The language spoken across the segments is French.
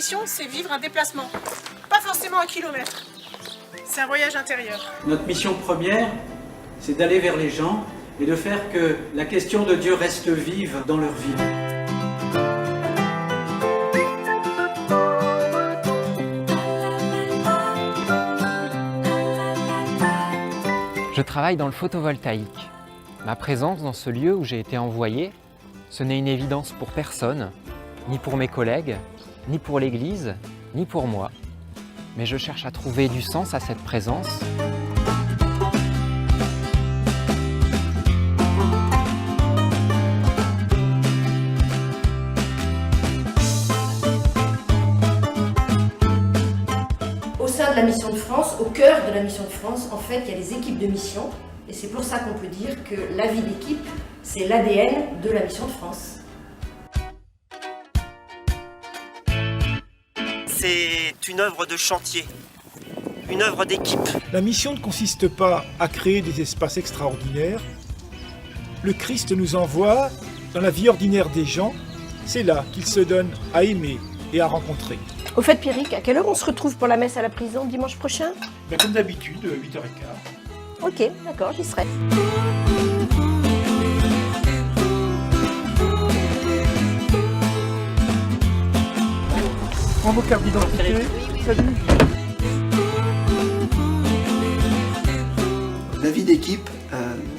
mission, c'est vivre un déplacement. Pas forcément un kilomètre. C'est un voyage intérieur. Notre mission première, c'est d'aller vers les gens et de faire que la question de Dieu reste vive dans leur vie. Je travaille dans le photovoltaïque. Ma présence dans ce lieu où j'ai été envoyé, ce n'est une évidence pour personne, ni pour mes collègues, ni pour l'Église, ni pour moi. Mais je cherche à trouver du sens à cette présence. Au sein de la Mission de France, au cœur de la Mission de France, en fait, il y a les équipes de mission. Et c'est pour ça qu'on peut dire que la vie d'équipe, c'est l'ADN de la Mission de France. C'est une œuvre de chantier, une œuvre d'équipe. La mission ne consiste pas à créer des espaces extraordinaires. Le Christ nous envoie dans la vie ordinaire des gens. C'est là qu'il se donne à aimer et à rencontrer. Au fait, Pierrick, à quelle heure on se retrouve pour la messe à la prison dimanche prochain? Comme d'habitude, 8h15. Ok, d'accord, j'y serai. Prends vos cartes d'identité. Salut. La vie d'équipe,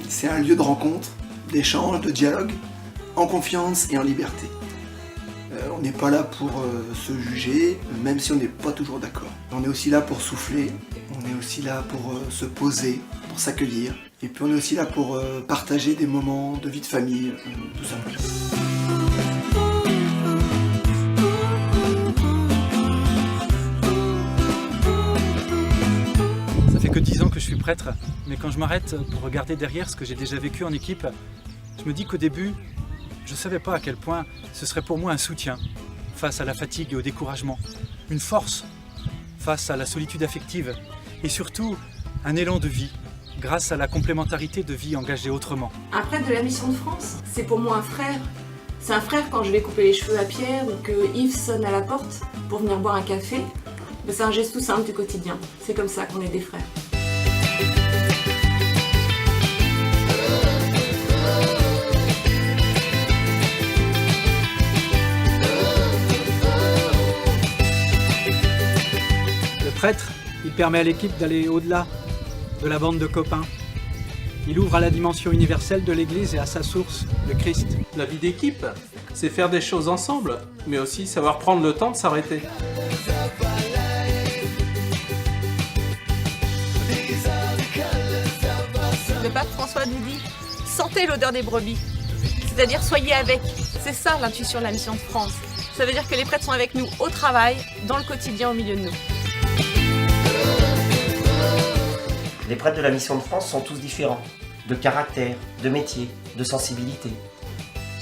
c'est un lieu de rencontre, d'échange, de dialogue, en confiance et en liberté. On n'est pas là pour se juger, même si on n'est pas toujours d'accord. On est aussi là pour souffler, on est aussi là pour se poser, pour s'accueillir. Et puis on est aussi là pour partager des moments de vie de famille, tout simplement. Ça fait que 10 ans que je suis prêtre, mais quand je m'arrête pour regarder derrière ce que j'ai déjà vécu en équipe, je me dis qu'au début, je ne savais pas à quel point ce serait pour moi un soutien face à la fatigue et au découragement, une force face à la solitude affective et surtout un élan de vie grâce à la complémentarité de vie engagée autrement. Un prêtre de la Mission de France, c'est pour moi un frère. C'est un frère quand je vais couper les cheveux à Pierre ou que Yves sonne à la porte pour venir boire un café. C'est un geste tout simple du quotidien. C'est comme ça qu'on est des frères. Le prêtre, il permet à l'équipe d'aller au-delà de la bande de copains. Il ouvre à la dimension universelle de l'Église et à sa source, le Christ. La vie d'équipe, c'est faire des choses ensemble, mais aussi savoir prendre le temps de s'arrêter. Le pape François nous dit « Sentez l'odeur des brebis », c'est-à-dire soyez avec. C'est ça l'intuition de la Mission de France. Ça veut dire que les prêtres sont avec nous au travail, dans le quotidien, au milieu de nous. Les prêtres de la Mission de France sont tous différents, de caractère, de métier, de sensibilité.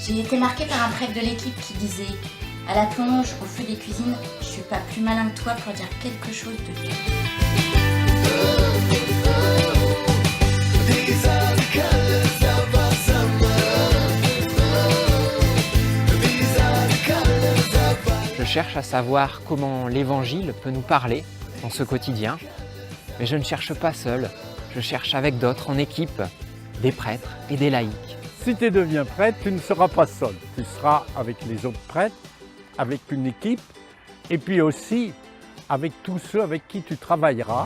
J'ai été marquée par un prêtre de l'équipe qui disait « À la plonge, au feu des cuisines, je suis pas plus malin que toi pour dire quelque chose de Dieu. » Je cherche à savoir comment l'Évangile peut nous parler dans ce quotidien. Mais je ne cherche pas seul, je cherche avec d'autres, en équipe, des prêtres et des laïcs. Si tu deviens prêtre, tu ne seras pas seul. Tu seras avec les autres prêtres, avec une équipe, et puis aussi avec tous ceux avec qui tu travailleras.